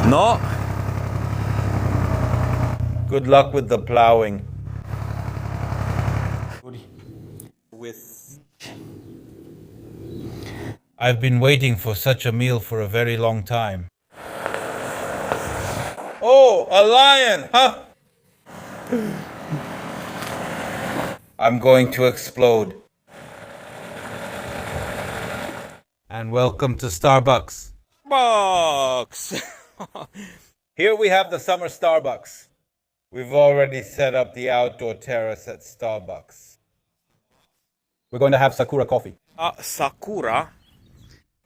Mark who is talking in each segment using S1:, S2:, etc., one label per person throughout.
S1: No. Good luck with the plowing. I've been waiting for such a meal for a very long time. Oh, a lion, huh? I'm going to explode. And welcome to Starbucks. Box! Here we have the summer Starbucks. We've already set up the outdoor terrace at Starbucks. We're going to have Sakura coffee.
S2: Sakura?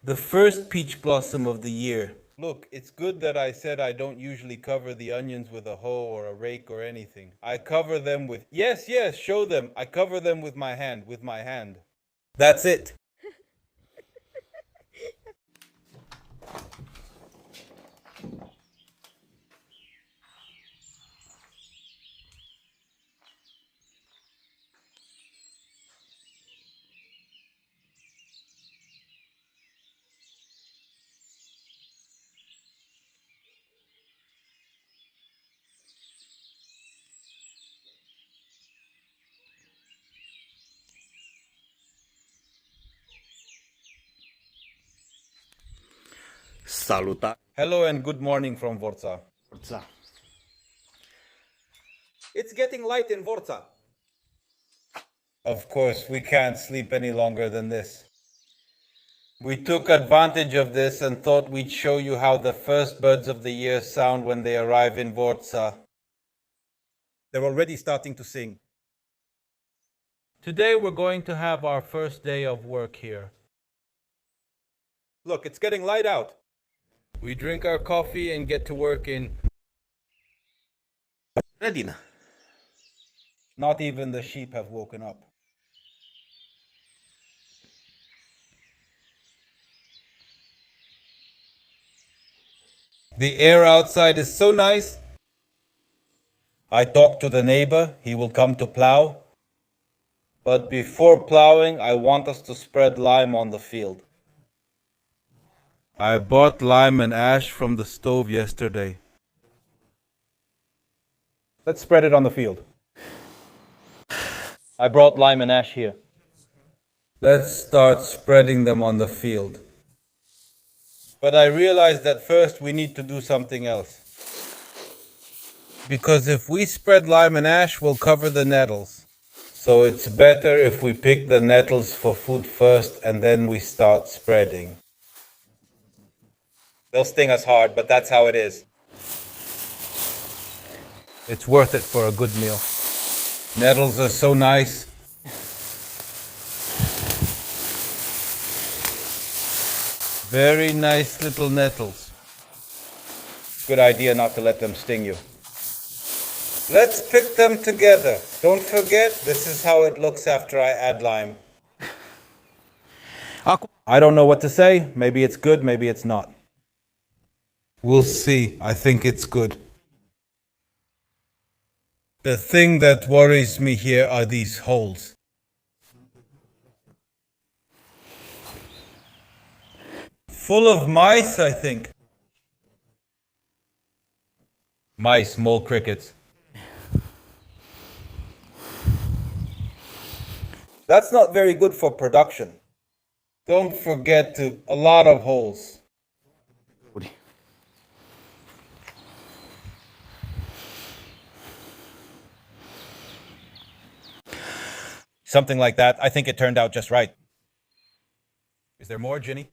S1: The first peach blossom of the year. Look, it's good that I said I don't usually cover the onions with a hoe or a rake or anything. I cover them with... Yes, show them. I cover them with my hand. That's it.
S2: Saluta.
S1: Hello and good morning from Vorța.
S2: Vorța.
S1: It's getting light in Vorța. Of course, we can't sleep any longer than this. We took advantage of this and thought we'd show you how the first birds of the year sound when they arrive in Vorța. They're already starting to sing. Today we're going to have our first day of work here. Look, it's getting light out. We drink our coffee and get to work in...
S2: Redina.
S1: Not even the sheep have woken up. The air outside is so nice. I talked to the neighbor. He will come to plow. But before plowing, I want us to spread lime on the field. I bought lime and ash from the stove yesterday. Let's spread it on the field. I brought lime and ash here. Let's start spreading them on the field. But I realized that first we need to do something else. Because if we spread lime and ash, we'll cover the nettles. So it's better if we pick the nettles for food first and then we start spreading. They'll sting us hard, but that's how it is. It's worth it for a good meal. Nettles are so nice. Very nice little nettles. Good idea not to let them sting you. Let's pick them together. Don't forget, this is how it looks after I add lime. I don't know what to say. Maybe it's good, maybe it's not. We'll see. I think it's good. The thing that worries me here are these holes. Full of mice, I think. Mice, mole crickets. That's not very good for production. Don't forget a lot of holes. Something like that. I think it turned out just right. Is there more, Ginny?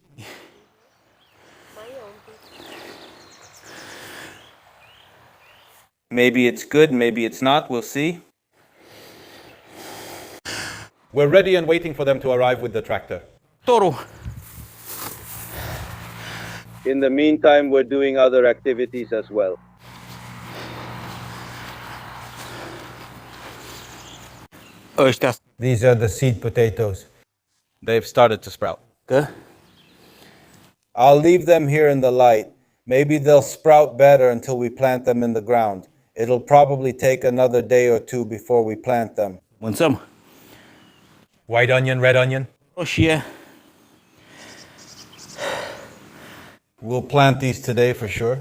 S1: Maybe it's good, maybe it's not. We'll see. We're ready and waiting for them to arrive with the tractor.
S2: Toru.
S3: In the meantime, we're doing other activities as well.
S1: These are the seed potatoes. They've started to sprout.
S2: Okay.
S1: I'll leave them here in the light. Maybe they'll sprout better until we plant them in the ground. It'll probably take another day or two before we plant them.
S2: Mâncăm.
S1: White onion, red onion.
S2: Roșie.
S1: We'll plant these today for sure.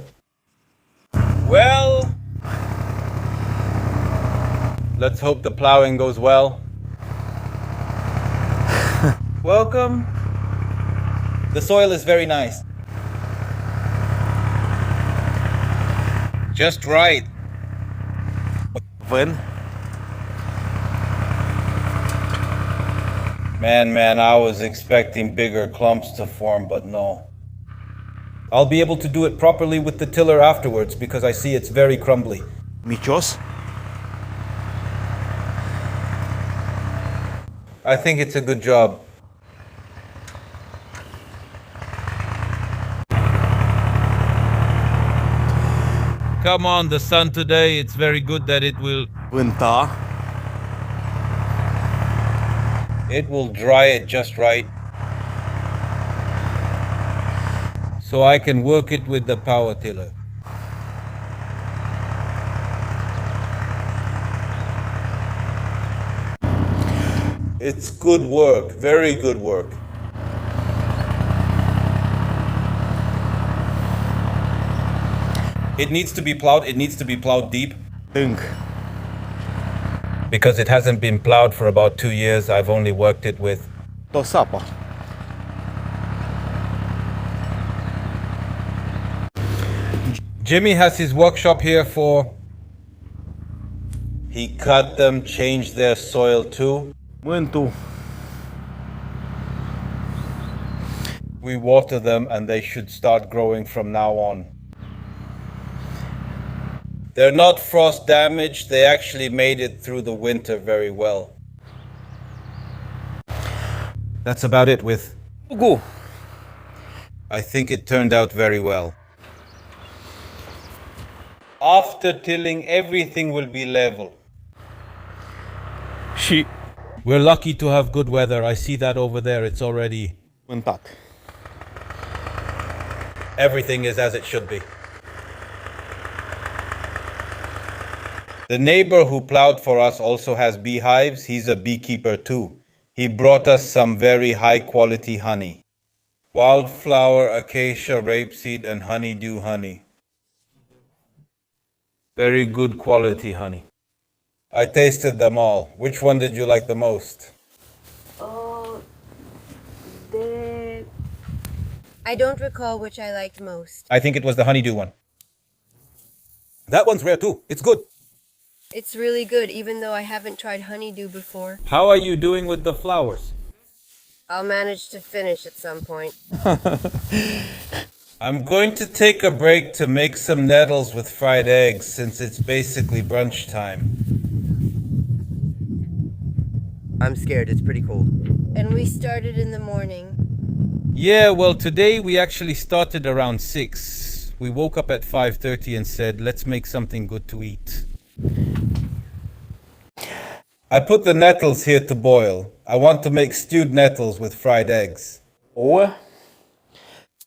S1: Well, let's hope the plowing goes well. Welcome. The soil is very nice. Just right.
S2: Vân.
S1: Man, I was expecting bigger clumps to form, but no. I'll be able to do it properly with the tiller afterwards because I see it's very crumbly.
S2: Micios.
S1: I think it's a good job. Come on, the sun today, it's very good that it will dry it just right. So I can work it with the power tiller. It's good work, very good work. It needs to be plowed deep.
S2: Tâng.
S1: Because it hasn't been plowed for about 2 years, I've only worked it with.
S2: To sapă.
S1: Jimmy has his workshop here for... He cut them, changed their soil too.
S2: Mântul.
S1: We water them and they should start growing from now on. They're not frost damaged, they actually made it through the winter very well. That's about it with...
S2: Ugu.
S1: I think it turned out very well. After tilling, everything will be level.
S2: Și
S1: We're lucky to have good weather. I see that over there. It's already...
S2: mântat.
S1: Everything is as it should be. The neighbor who plowed for us also has beehives. He's a beekeeper too. He brought us some very high quality honey. Wildflower, acacia, rapeseed, and honeydew honey. Very good quality honey. I tasted them all. Which one did you like the most?
S4: Oh, I don't recall which I liked most.
S1: I think it was the honeydew one. That one's rare too. It's good.
S4: It's really good, even though I haven't tried honeydew before.
S1: How are you doing with the flowers?
S4: I'll manage to finish at some point.
S1: I'm going to take a break to make some nettles with fried eggs since it's basically brunch time.
S5: I'm scared, it's pretty cold.
S4: And we started in the morning.
S1: Yeah, well, today we actually started around 6. We woke up at 5:30 and said, let's make something good to eat. I put the nettles here to boil. I want to make stewed nettles with fried eggs.
S2: Ouă.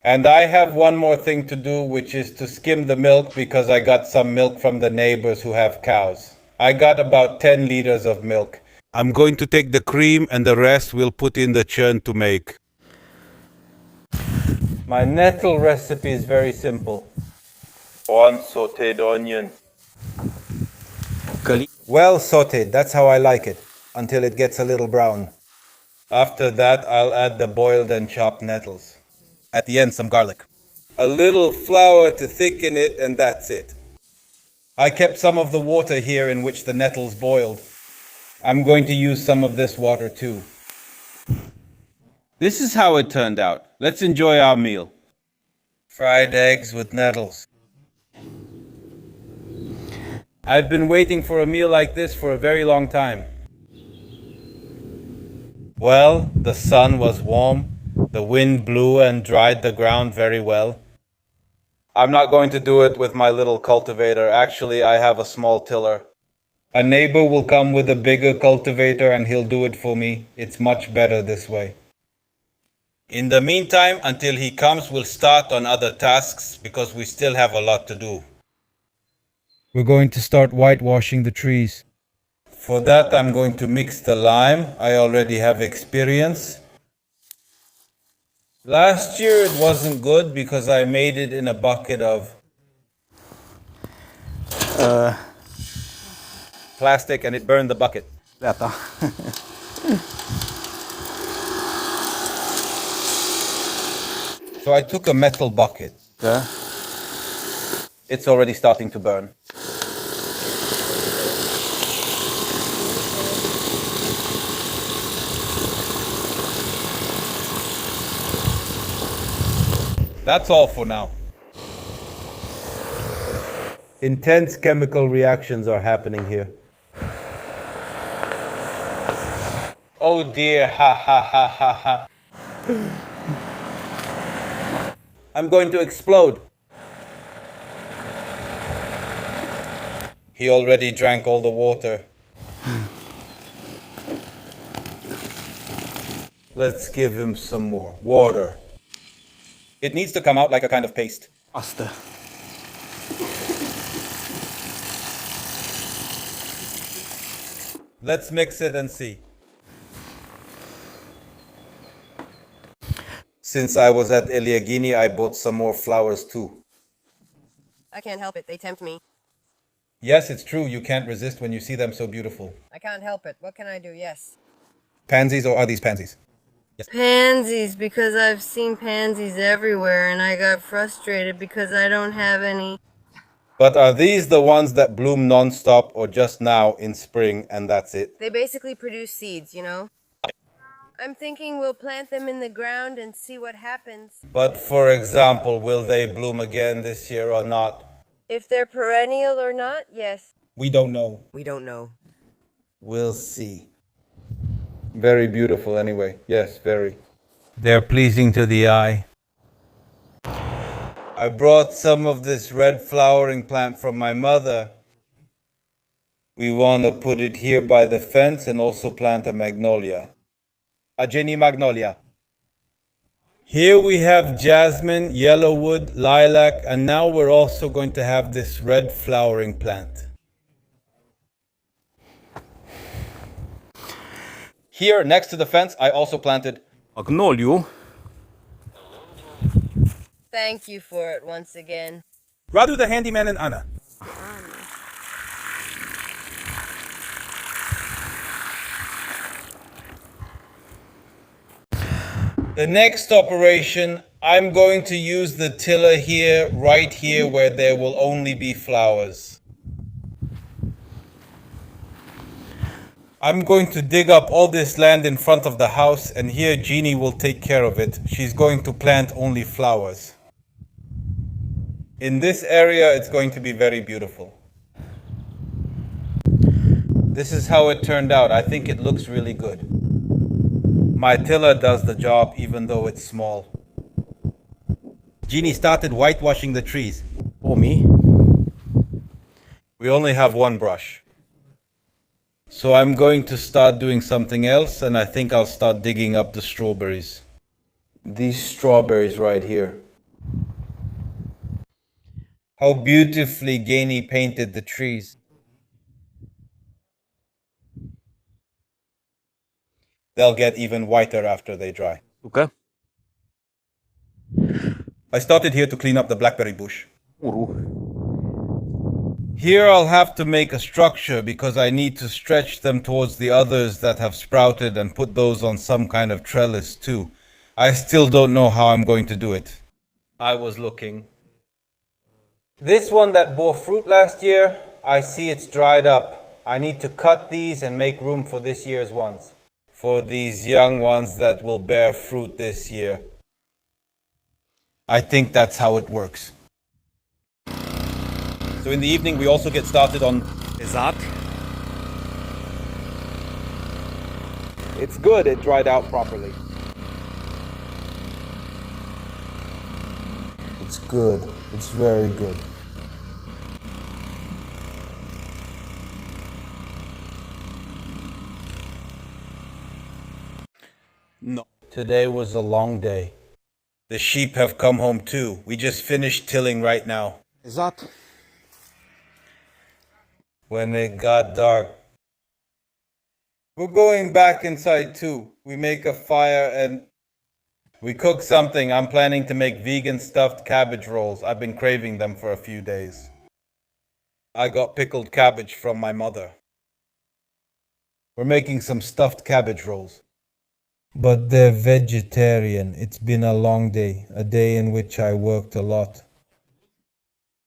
S1: And I have one more thing to do, which is to skim the milk because I got some milk from the neighbors who have cows. I got about 10 liters of milk. I'm going to take the cream and the rest we'll put in the churn to make. My nettle recipe is very simple. 1 sauteed onion. Well sauteed, that's how I like it, until it gets a little brown. After that, I'll add the boiled and chopped nettles. At the end, some garlic. A little flour to thicken it, and that's it. I kept some of the water here in which the nettles boiled. I'm going to use some of this water too. This is how it turned out. Let's enjoy our meal. Fried eggs with nettles. I've been waiting for a meal like this for a very long time. Well, the sun was warm, the wind blew and dried the ground very well. I'm not going to do it with my little cultivator. Actually, I have a small tiller. A neighbor will come with a bigger cultivator and he'll do it for me. It's much better this way. In the meantime, until he comes, we'll start on other tasks because we still have a lot to do. We're going to start whitewashing the trees. For that, I'm going to mix the lime. I already have experience. Last year it wasn't good because I made it in a bucket of Plastic, and it burned the bucket.
S2: Detta.
S1: So I took a metal bucket.
S2: Okay.
S1: It's already starting to burn. That's all for now. Intense chemical reactions are happening here. Oh dear, ha ha ha ha ha. I'm going to explode. He already drank all the water. Let's give him some more water. It needs to come out like a kind of paste.
S2: Aste.
S1: Let's mix it and see. Since I was at Eliagini, I bought some more flowers too.
S4: I can't help it. They tempt me.
S1: Yes, it's true. You can't resist when you see them so beautiful.
S4: I can't help it. What can I do? Yes.
S1: Pansies, or are these pansies?
S4: Pansies, because I've seen pansies everywhere and I got frustrated because I don't have any.
S1: But are these the ones that bloom non-stop or just now in spring and that's it?
S4: They basically produce seeds, you know? I'm thinking we'll plant them in the ground and see what happens.
S1: But for example, will they bloom again this year or not?
S4: If they're perennial or not, yes.
S1: We don't know.
S5: We don't know.
S1: We'll see. Very beautiful anyway. Yes, very. They're pleasing to the eye. I brought some of this red flowering plant from my mother. We want to put it here by the fence and also plant a magnolia. A Jenny magnolia. Here we have jasmine, yellowwood, lilac, and now we're also going to have this red flowering plant. Here, next to the fence, I also planted
S2: Magnolio.
S4: Thank you for it once again.
S1: Radu the handyman and Anna. The next operation, I'm going to use the tiller here, right here, where there will only be flowers. I'm going to dig up all this land in front of the house, and here Jeannie will take care of it. She's going to plant only flowers. In this area, it's going to be very beautiful. This is how it turned out. I think it looks really good. My tiller does the job, even though it's small. Jeannie started whitewashing the trees.
S2: For me.
S1: We only have one brush. So I'm going to start doing something else, and I think I'll start digging up the strawberries. These strawberries right here. How beautifully Gainey painted the trees. They'll get even whiter after they dry.
S2: Okay.
S1: I started here to clean up the blackberry bush.
S2: Uru.
S1: Here I'll have to make a structure because I need to stretch them towards the others that have sprouted and put those on some kind of trellis too. I still don't know how I'm going to do it. I was looking. This one that bore fruit last year, I see it's dried up. I need to cut these and make room for this year's ones. For these young ones that will bear fruit this year. I think that's how it works. So in the evening, we also get started on
S2: Saat.
S1: It's good, it dried out properly. It's good, it's very good. No. Today was a long day. The sheep have come home too. We just finished tilling right now.
S2: Saat.
S1: When it got dark. We're going back inside too. We make a fire and we cook something. I'm planning to make vegan stuffed cabbage rolls. I've been craving them for a few days. I got pickled cabbage from my mother. We're making some stuffed cabbage rolls. But they're vegetarian. It's been a long day, a day in which I worked a lot.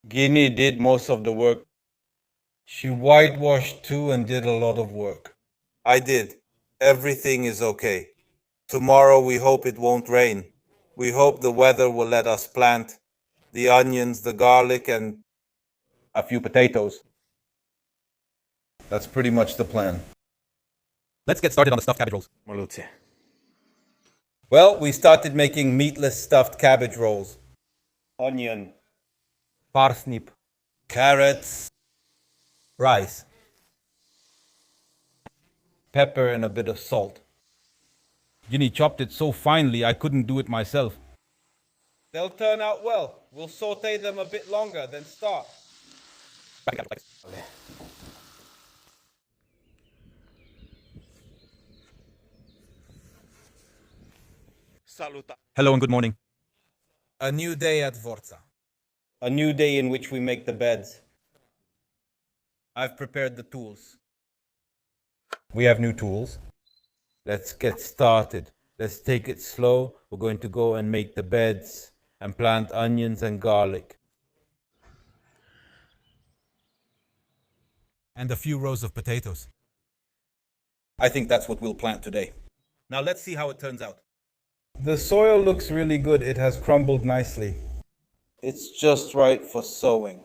S1: Guinea did most of the work. She whitewashed too and did a lot of work. I did. Everything is okay. Tomorrow we hope it won't rain. We hope the weather will let us plant the onions, the garlic, and a few potatoes. That's pretty much the plan.
S2: Let's get started on the stuffed cabbage rolls.
S1: Malute. Well, we started making meatless stuffed cabbage rolls. Onion,
S2: Parsnip.
S1: carrots, rice, pepper, and a bit of salt.
S2: Ginny chopped it so finely I couldn't do it myself.
S1: They'll turn out well. We'll saute them a bit longer, then start.
S2: Hello and good morning.
S1: A new day at Vorța. A new day in which we make the beds. I've prepared the tools. We have new tools. Let's get started. Let's take it slow. We're going to go and make the beds and plant onions and garlic.
S2: And a few rows of potatoes.
S1: I think that's what we'll plant today. Now let's see how it turns out. The soil looks really good. It has crumbled nicely. It's just right for sowing.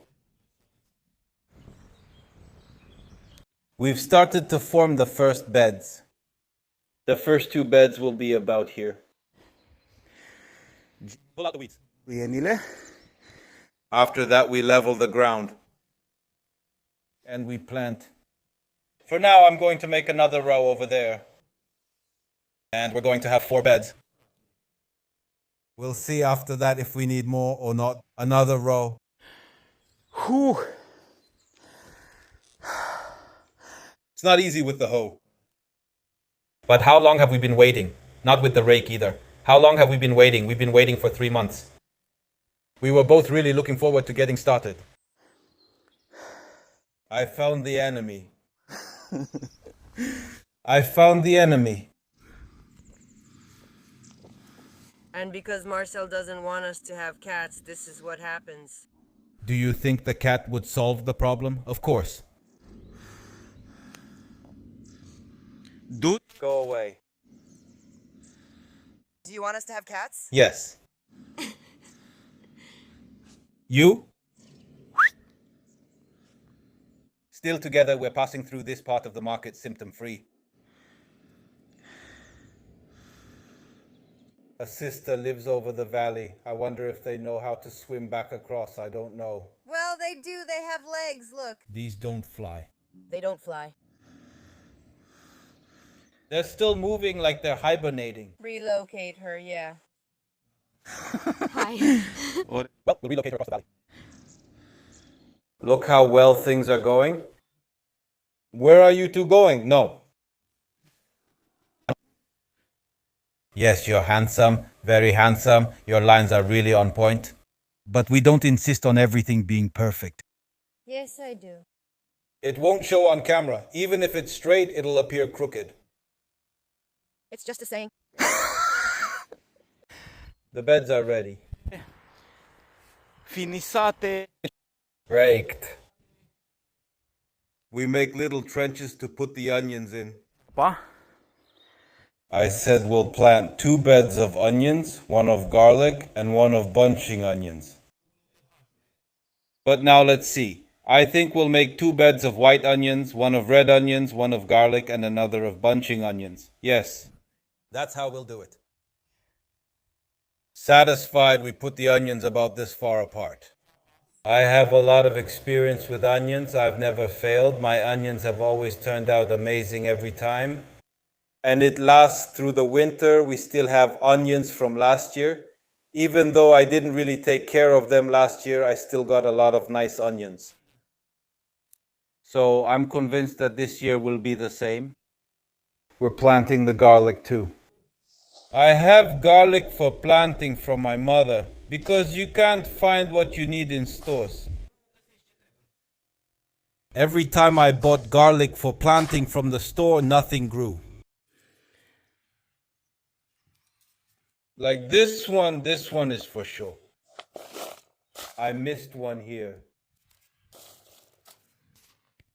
S1: We've started to form the first beds. The first two beds will be about here.
S2: Pull out the weeds.
S1: After that, we level the ground. And we plant. For now, I'm going to make another row over there. And we're going to have 4 beds. We'll see after that if we need more or not. Another row.
S2: Whew.
S1: It's not easy with the hoe.
S2: But how long have we been waiting? Not with the rake either. How long have we been waiting? We've been waiting for 3 months. We were both really looking forward to getting started.
S1: I found the enemy. I found the enemy.
S4: And because Marcel doesn't want us to have cats, this is what happens.
S2: Do you think the cat would solve the problem? Of course.
S1: Dude, go away.
S5: Do you want us to have cats?
S1: Yes. You? Still together, we're passing through this part of the market symptom-free. A sister lives over the valley. I wonder if they know how to swim back across. I don't know.
S4: Well, they do. They have legs. Look.
S2: These don't fly.
S4: They don't fly.
S1: They're still moving like they're hibernating.
S4: Relocate her, yeah.
S2: Hi. Well, we'll relocate her across the valley.
S1: Look how well things are going. Where are you two going? No. Yes, you're handsome, very handsome. Your lines are really on point.
S2: But we don't insist on everything being perfect.
S4: Yes, I do.
S1: It won't show on camera. Even if it's straight, it'll appear crooked.
S5: It's just a saying.
S1: The beds are ready.
S2: Finisate.
S1: Raked. We make little trenches to put the onions in.
S2: Pa?
S1: I said we'll plant 2 beds of onions, 1 of garlic, and 1 of bunching onions. But now let's see. I think we'll make 2 beds of white onions, 1 of red onions, 1 of garlic, and another of bunching onions. Yes, that's how we'll do it. Satisfied, we put the onions about this far apart. I have a lot of experience with onions. I've never failed. My onions have always turned out amazing every time. And it lasts through the winter. We still have onions from last year. Even though I didn't really take care of them last year, I still got a lot of nice onions. So I'm convinced that this year will be the same. We're planting the garlic too. I have garlic for planting from my mother because you can't find what you need in stores. Every time I bought garlic for planting from the store, nothing grew. Like this one is for sure. I missed one here.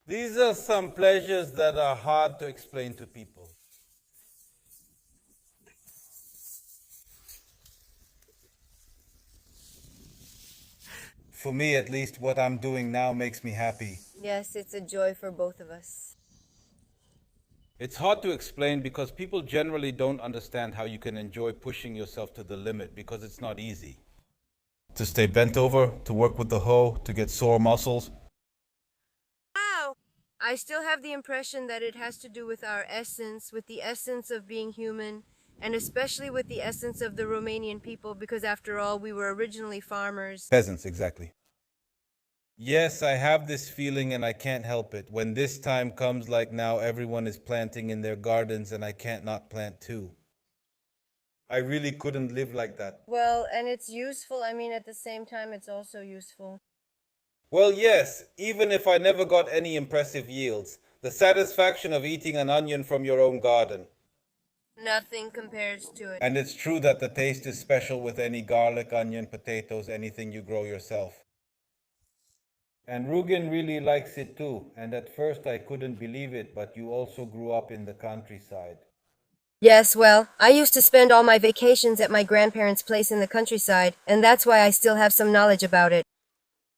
S1: These are some pleasures that are hard to explain to people. For me, at least, what I'm doing now makes me happy.
S4: Yes, it's a joy for both of us.
S1: It's hard to explain because people generally don't understand how you can enjoy pushing yourself to the limit because it's not easy. To stay bent over, to work with the hoe, to get sore muscles.
S4: Wow! I still have the impression that it has to do with our essence, with the essence of being human, and especially with the essence of the Romanian people, because after all, we were originally farmers.
S1: Peasants, exactly. Yes, I have this feeling and I can't help it. When this time comes like now, everyone is planting in their gardens and I can't not plant too. I really couldn't live like that.
S4: Well, and it's useful. I mean, at the same time, it's also useful.
S1: Well, yes, even if I never got any impressive yields, the satisfaction of eating an onion from your own garden.
S4: Nothing compares to it.
S1: And it's true that the taste is special with any garlic, onion, potatoes, anything you grow yourself. And Rugen really likes it too, and at first I couldn't believe it, but you also grew up in the countryside.
S4: Yes, well, I used to spend all my vacations at my grandparents' place in the countryside, and that's why I still have some knowledge about it.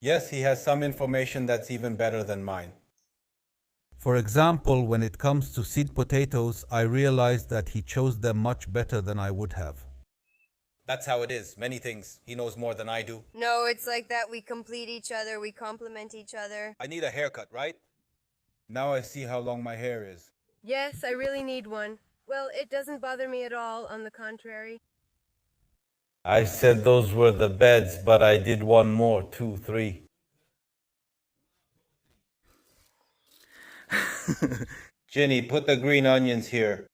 S1: Yes, he has some information that's even better than mine. For example, when it comes to seed potatoes, I realized that he chose them much better than I would have. That's how it is. Many things. He knows more than I do.
S4: No, it's like that. We complete each other, we complement each other.
S1: I need a haircut, right? Now I see how long my hair is.
S4: Yes, I really need one. Well, it doesn't bother me at all, on the contrary.
S1: I said those were the beds, but I did one more, 2, 3. Jenny, put the green onions here.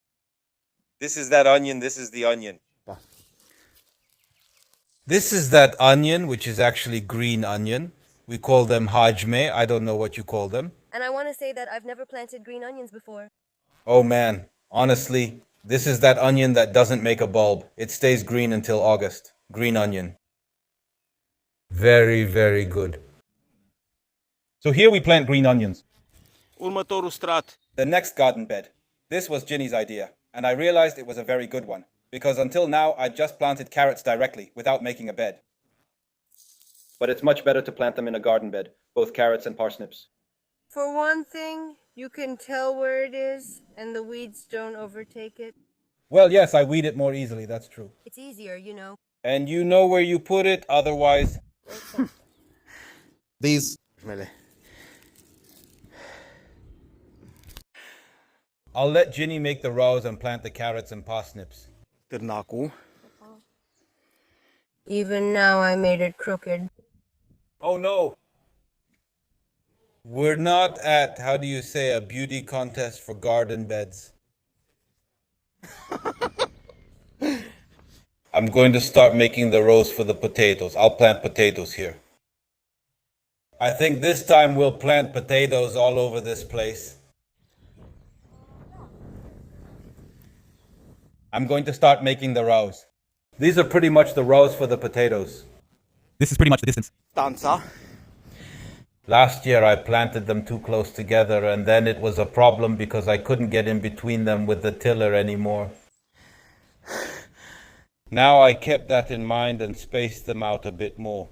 S2: This is that onion, this is the onion.
S1: This is that onion, which is actually green onion. We call them hajme. I don't know what you call them.
S4: And I want to say that I've never planted green onions before.
S1: Oh man, honestly, this is that onion that doesn't make a bulb. It stays green until August. Green onion. Very, very good. So here we plant green onions.
S2: Următorul strat.
S1: The next garden bed. This was Ginny's idea, and I realized it was a very good one, because until now I'd just planted carrots directly, without making a bed. But it's much better to plant them in a garden bed, both carrots and parsnips.
S4: For one thing, you can tell where it is, and the weeds don't overtake it.
S1: Well, yes, I weed it more easily, that's true.
S4: It's easier, you know.
S1: And you know where you put it, otherwise...
S2: These.
S1: I'll let Ginny make the rows and plant the carrots and parsnips.
S2: Târnacu.
S4: Even now I made it crooked.
S1: Oh no! We're not at, how do you say, a beauty contest for garden beds. I'm going to start making the rows for the potatoes. I'll plant potatoes here. I think this time we'll plant potatoes all over this place. I'm going to start making the rows. These are pretty much the rows for the potatoes.
S2: This is pretty much the distance.
S3: Stanza.
S1: Last year I planted them too close together and then it was a problem because I couldn't get in between them with the tiller anymore. Now I kept that in mind and spaced them out a bit more.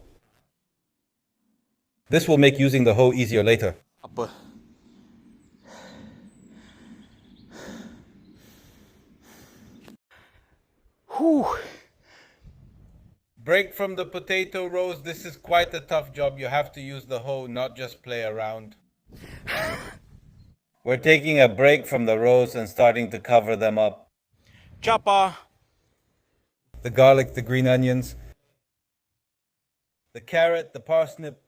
S1: This will make using the hoe easier later.
S2: Apă.
S1: Break from the potato rows. This is quite a tough job. You have to use the hoe, not just play around. We're taking a break from the rows and starting to cover them up.
S2: Ceapa.
S1: The garlic, the green onions, the carrot, the parsnip.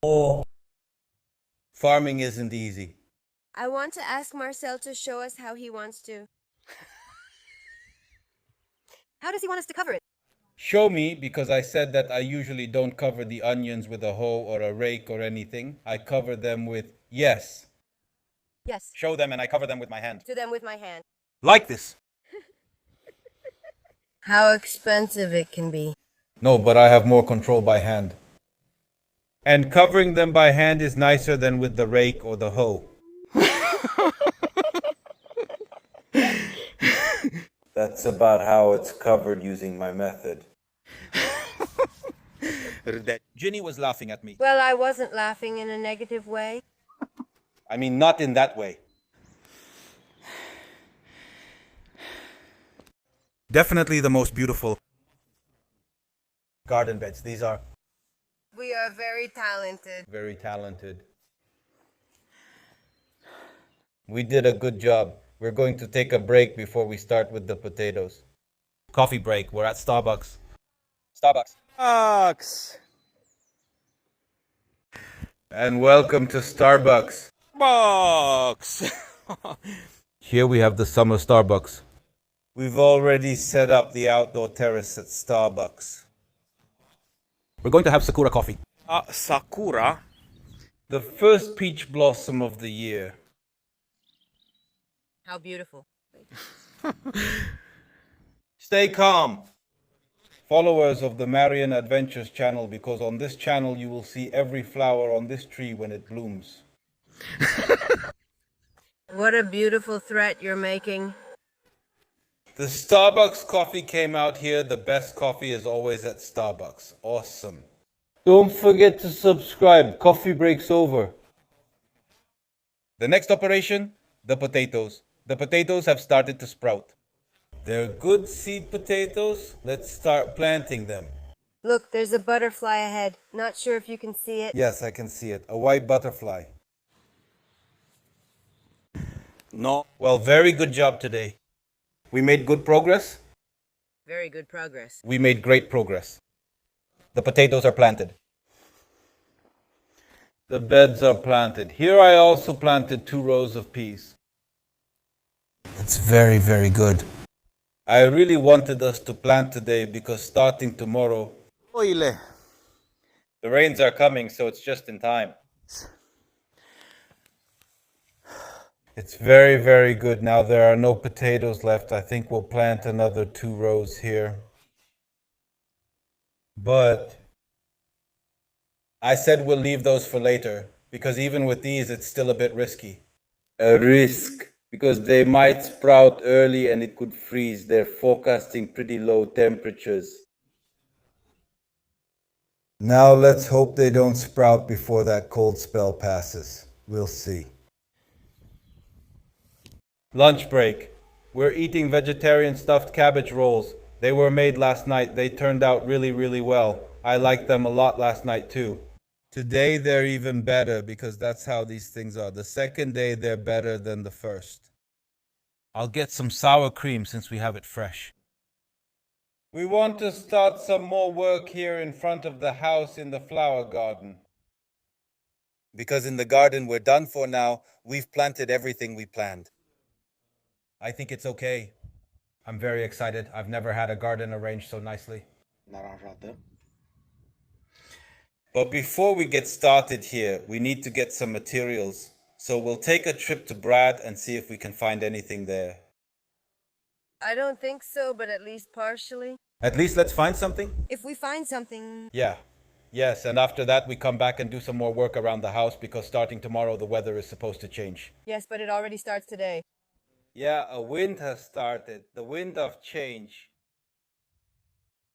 S1: Oh. Farming isn't easy.
S4: I want to ask Marcel to show us how he wants to.
S5: How does he want us to cover it?
S1: Show me, because I said that I usually don't cover the onions with a hoe or a rake or anything. I cover them with yes.
S5: Yes.
S2: Show them and I cover them with my hand.
S5: To them with my hand.
S2: Like this.
S4: How expensive it can be.
S1: No, but I have more control by hand. And covering them by hand is nicer than with the rake or the hoe. That's about how it's covered using my method.
S2: Ginny was laughing at me.
S4: Well, I wasn't laughing in a negative way.
S2: I mean, not in that way. Definitely the most beautiful garden beds. These are.
S4: We are very talented.
S1: Very talented. We did a good job. We're going to take a break before we start with the potatoes.
S2: Coffee break. We're at Starbucks.
S1: Starbucks! And welcome to Starbucks.
S2: Box!
S1: Here we have the summer Starbucks. We've already set up the outdoor terrace at Starbucks.
S2: We're going to have Sakura coffee.
S6: Sakura?
S1: The first peach blossom of the year.
S4: How beautiful.
S1: Stay calm, followers of the Marian Adventures channel, because on this channel you will see every flower on this tree when it blooms.
S4: What a beautiful threat you're making.
S1: The Starbucks coffee came out here. The best coffee is always at Starbucks. Awesome. Don't forget to subscribe. Coffee break's over.
S2: The next operation, the potatoes. The potatoes have started to sprout.
S1: They're good seed potatoes. Let's start planting them.
S4: Look, there's a butterfly ahead. Not sure if you can see it.
S1: Yes, I can see it. A white butterfly.
S6: No.
S2: Well, very good job today. We made good progress.
S4: Very good progress.
S2: We made great progress. The potatoes are planted.
S1: The beds are planted. Here I also planted 2 rows of peas.
S2: It's very, very good.
S1: I really wanted us to plant today because starting tomorrow,
S6: Oile.
S2: The rains are coming, so it's just in time.
S1: it's very, very good. Now there are no potatoes left. I think we'll plant another 2 rows here. But
S2: I said we'll leave those for later, because even with these, it's still a bit risky.
S1: a risk, because they might sprout early and it could freeze. They're forecasting pretty low temperatures. Now let's hope they don't sprout before that cold spell passes. We'll see. Lunch break. We're eating vegetarian stuffed cabbage rolls. They were made last night. They turned out really, really well. I liked them a lot last night too. Today they're even better because that's how these things are. The second day they're better than the first.
S2: I'll get some sour cream since we have it fresh.
S1: We want to start some more work here in front of the house in the flower garden.
S2: Because in the garden we're done for now, we've planted everything we planned. I think it's okay. I'm very excited. I've never had a garden arranged so nicely.
S1: But before we get started here, we need to get some materials. So we'll take a trip to Brad and see if we can find anything there.
S4: I don't think so, but at least partially.
S2: At least let's find something.
S5: If we find something,
S2: Yeah. Yes, and after that we come back and do some more work around the house because starting tomorrow the weather is supposed to change.
S5: yes, but it already starts today.
S1: Yeah, a wind has started. The wind of change.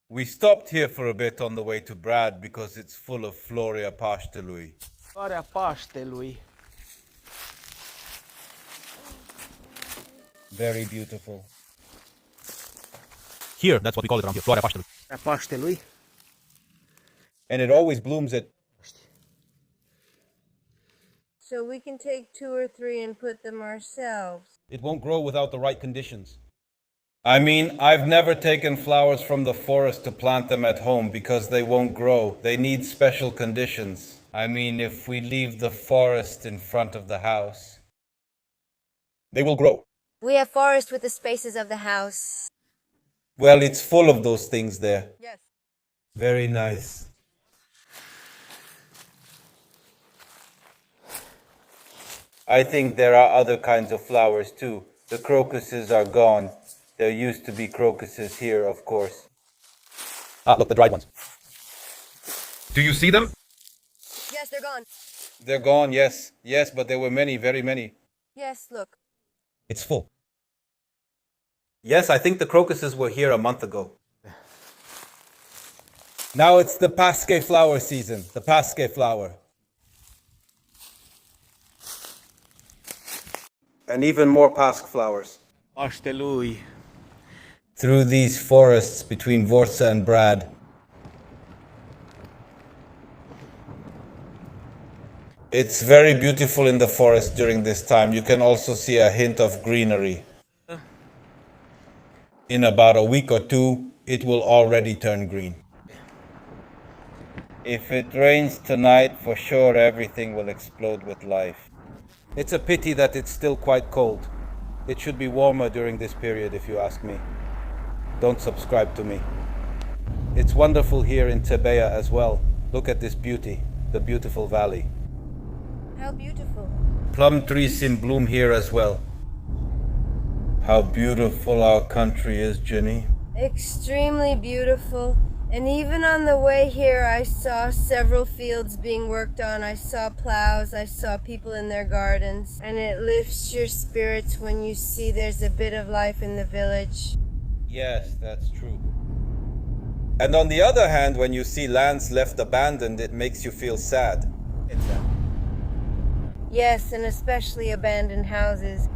S1: We stopped here for a bit on the way to Brad because it's full of Floria pastelui.
S6: Floarea paștelui.
S2: Very beautiful. Here, that's what we call it around here, Floarea Paștelui.
S6: Floarea paștelui.
S2: And it always blooms at...
S4: So we can take 2 or 3 and put them ourselves.
S2: It won't grow without the right conditions.
S1: I mean, I've never taken flowers from the forest to plant them at home because they won't grow. They need special conditions. I mean, if we leave the forest in front of the house.
S2: They will grow.
S4: We have forest with the spaces of the house.
S1: Well, it's full of those things there.
S5: Yes.
S1: Very nice. I think there are other kinds of flowers too. The crocuses are gone. There used to be crocuses here, of course.
S2: Ah, look, the dried ones. Do you see them?
S5: Yes, they're gone.
S1: They're gone, yes. Yes, but there were many, very many.
S5: Yes, look.
S2: It's full.
S1: Yes, I think the crocuses were here a month ago. Now it's the Pasque flower season. The Pasque flower. And even more Pasque flowers.
S6: Paște lui.
S1: Through these forests between Vorța and Brad. It's very beautiful in the forest during this time. You can also see a hint of greenery. In about a week or two, it will already turn green. If it rains tonight, for sure everything will explode with life. It's a pity that it's still quite cold. It should be warmer during this period, if you ask me. Don't subscribe to me. It's wonderful here in Tebeya as well. Look at this beauty, the beautiful valley.
S4: How beautiful.
S1: Plum trees in bloom here as well. How beautiful our country is, Jenny.
S4: Extremely beautiful. And even on the way here, I saw several fields being worked on. I saw plows. I saw people in their gardens. And it lifts your spirits when you see there's a bit of life in the village.
S1: Yes, that's true. And on the other hand, when you see lands left abandoned, it makes you feel sad. It's sad.
S4: Yes, and especially abandoned houses.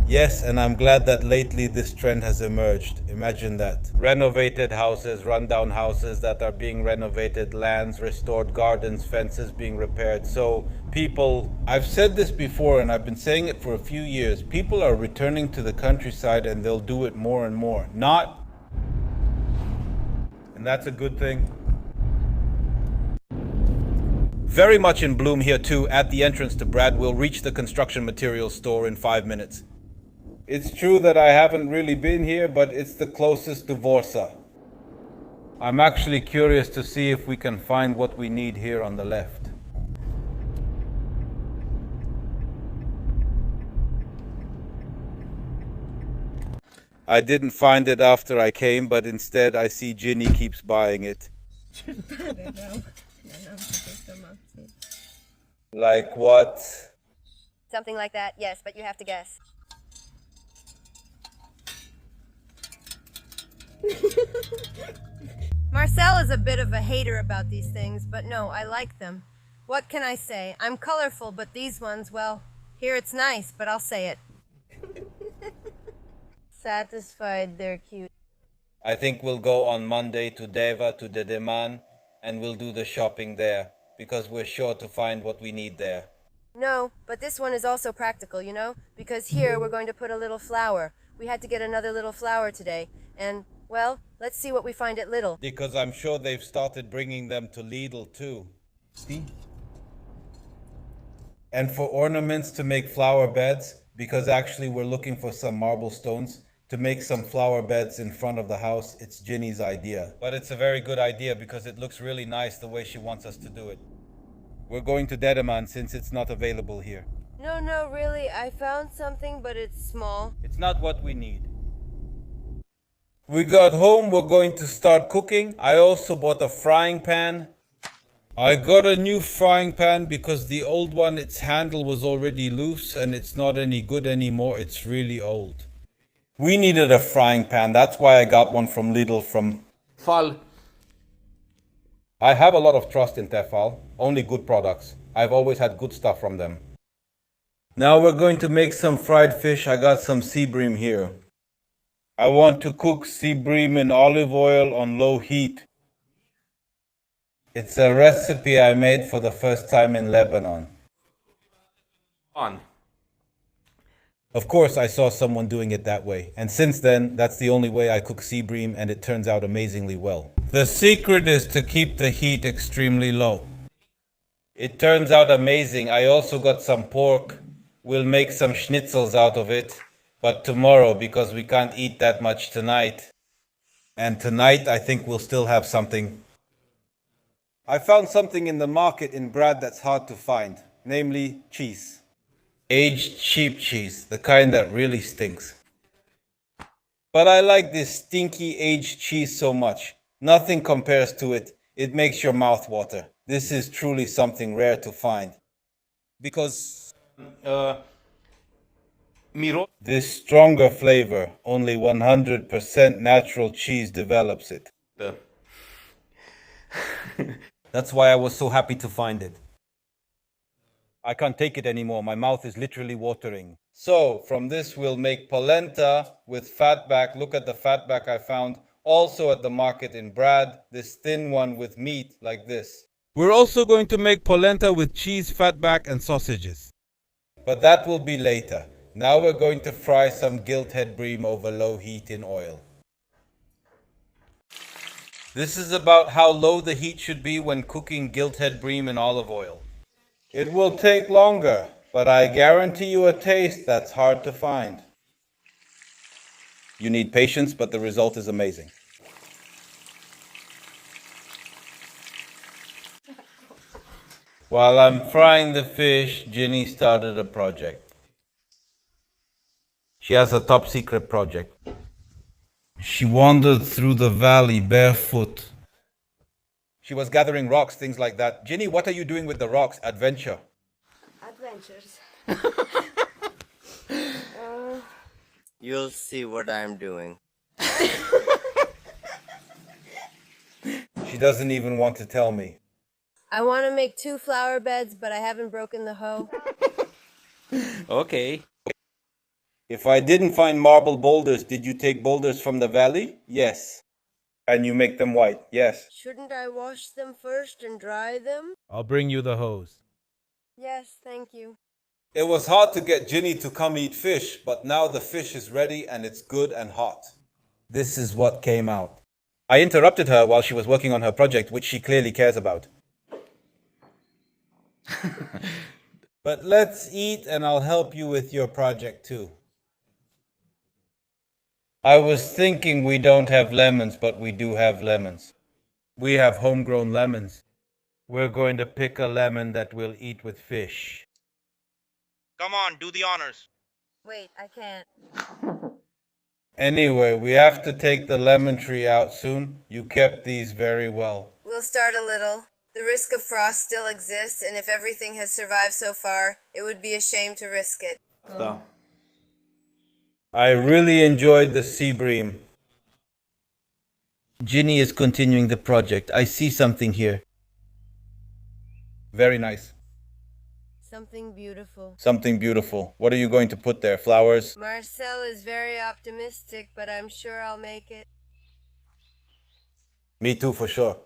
S1: Yes, and I'm glad that lately this trend has emerged. Imagine that. Renovated houses, rundown houses that are being renovated, lands restored, gardens, fences being repaired. So people, I've said this before and I've been saying it for a few years, people are returning to the countryside and they'll do it more and more. And that's a good thing. Very much in bloom here too, at the entrance to Brad. We'll reach the construction materials store in 5 minutes. It's true that I haven't really been here, but it's the closest to Vorța. I'm actually curious to see if we can find what we need here on the left. I didn't find it after I came, but instead I see Ginny keeps buying it. Like what?
S5: Something like that, yes, but you have to guess.
S4: Marcel is a bit of a hater about these things, but no, I like them. What can I say? I'm colorful, but these ones, well, here it's nice, but I'll say it. Satisfied, they're cute.
S1: I think we'll go on Monday to Deva, to Dedeman, and we'll do the shopping there, because we're sure to find what we need there.
S4: No, but this one is also practical, you know? Because here we're going to put a little flower. We had to get another little flower today, and, well, let's see what we find at Lidl.
S1: Because I'm sure they've started bringing them to Lidl too. See? And for ornaments to make flower beds, because actually we're looking for some marble stones to make some flower beds in front of the house. It's Ginny's idea. But it's a very good idea because it looks really nice the way she wants us to do it. We're going to Dedeman since it's not available here.
S4: No, really, I found something, but it's small.
S1: It's not what we need. We got home, we're going to start cooking. I also bought a frying pan. I got a new frying pan because the old one, its handle was already loose and it's not any good anymore. It's really old. We needed a frying pan. That's why I got one from Lidl from
S6: Fal.
S1: I have a lot of trust in Tefal. Only good products. I've always had good stuff from them. Now we're going to make some fried fish. I got some sea bream here. I want to cook sea bream in olive oil on low heat. It's a recipe I made for the first time in Lebanon.
S6: On.
S1: Of course, I saw someone doing it that way. And since then, that's the only way I cook sea bream, and it turns out amazingly well. The secret is to keep the heat extremely low. It turns out amazing. I also got some pork. We'll make some schnitzels out of it. But tomorrow, because we can't eat that much tonight. And tonight, I think we'll still have something. I found something in the market in Brad that's hard to find, namely cheese. Aged cheap cheese, the kind that really stinks. But I like this stinky aged cheese so much. Nothing compares to it. It makes your mouth water. This is truly something rare to find.
S2: Because
S1: This stronger flavor, only 100% natural cheese develops it.
S2: that's why I was so happy to find it. I can't take it anymore. My mouth is literally watering.
S1: So, from this we'll make polenta with fatback. Look at the fatback I found also at the market in Brad. This thin one with meat like this.
S6: We're also going to make polenta with cheese, fatback, and sausages.
S1: But that will be later. Now we're going to fry some gilt head bream over low heat in oil. This is about how low the heat should be when cooking gilt head bream in olive oil. It will take longer, but I guarantee you a taste that's hard to find.
S2: You need patience, but the result is amazing.
S1: While I'm frying the fish, Ginny started a project. She has a top secret project. She wandered through the valley barefoot.
S2: She was gathering rocks, things like that. Ginny, what are you doing with the rocks? Adventure.
S4: Adventures.
S7: You'll see what I'm doing.
S1: She doesn't even want to tell me.
S4: I want to make 2 flower beds, but I haven't broken the hoe.
S6: Okay.
S1: If I didn't find marble boulders, did you take boulders from the valley? Yes. And you make them white? Yes.
S4: Shouldn't I wash them first and dry them?
S6: I'll bring you the hose.
S4: Yes, thank you.
S1: It was hard to get Ginny to come eat fish, but now the fish is ready and it's good and hot.
S2: This is what came out. I interrupted her while she was working on her project, which she clearly cares about.
S1: But let's eat and I'll help you with your project too. I was thinking we don't have lemons, but we do have lemons. We have homegrown lemons. We're going to pick a lemon that we'll eat with fish.
S6: Come on, do the honors.
S4: Wait, I can't.
S1: Anyway, we have to take the lemon tree out soon. You kept these very well.
S4: We'll start a little. The risk of frost still exists, and if everything has survived so far, it would be a shame to risk it.
S1: I really enjoyed the sea bream.
S2: Ginny is continuing the project. I see something here. Very nice.
S4: Something beautiful.
S2: Something beautiful. What are you going to put there? Flowers?
S4: Marcel is very optimistic, but I'm sure I'll make it.
S2: Me too, for sure.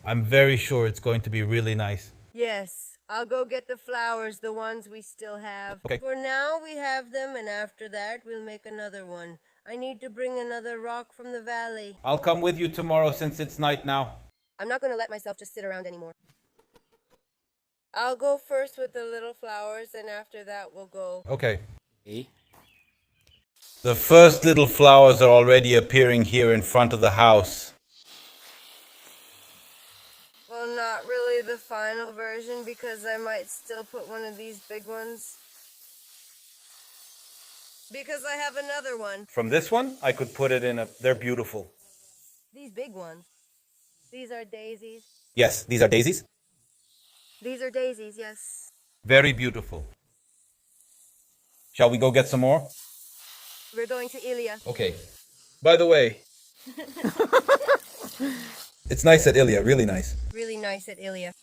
S6: I'm very sure it's going to be really nice.
S4: Yes, I'll go get the flowers, the ones we still have.
S2: Okay.
S4: For now, we have them, and after that, we'll make another one. I need to bring another rock from the valley.
S2: I'll come with you tomorrow since it's night now.
S4: I'm not going to let myself just sit around anymore. I'll go first with the little flowers, and after that, we'll go.
S2: Okay.
S1: The first little flowers are already appearing here in front of the house.
S4: Well, not really the final version, because I might still put one of these big ones. Because I have another one.
S2: From this one, I could put it in a... They're beautiful.
S4: These big ones. These are daisies.
S2: Yes, these are daisies.
S4: These are daisies, yes.
S2: Very beautiful. Shall we go get some more?
S4: We're going to Ilya.
S2: Okay. By the way... It's nice at Ilya, really nice.
S4: Really nice at Ilya.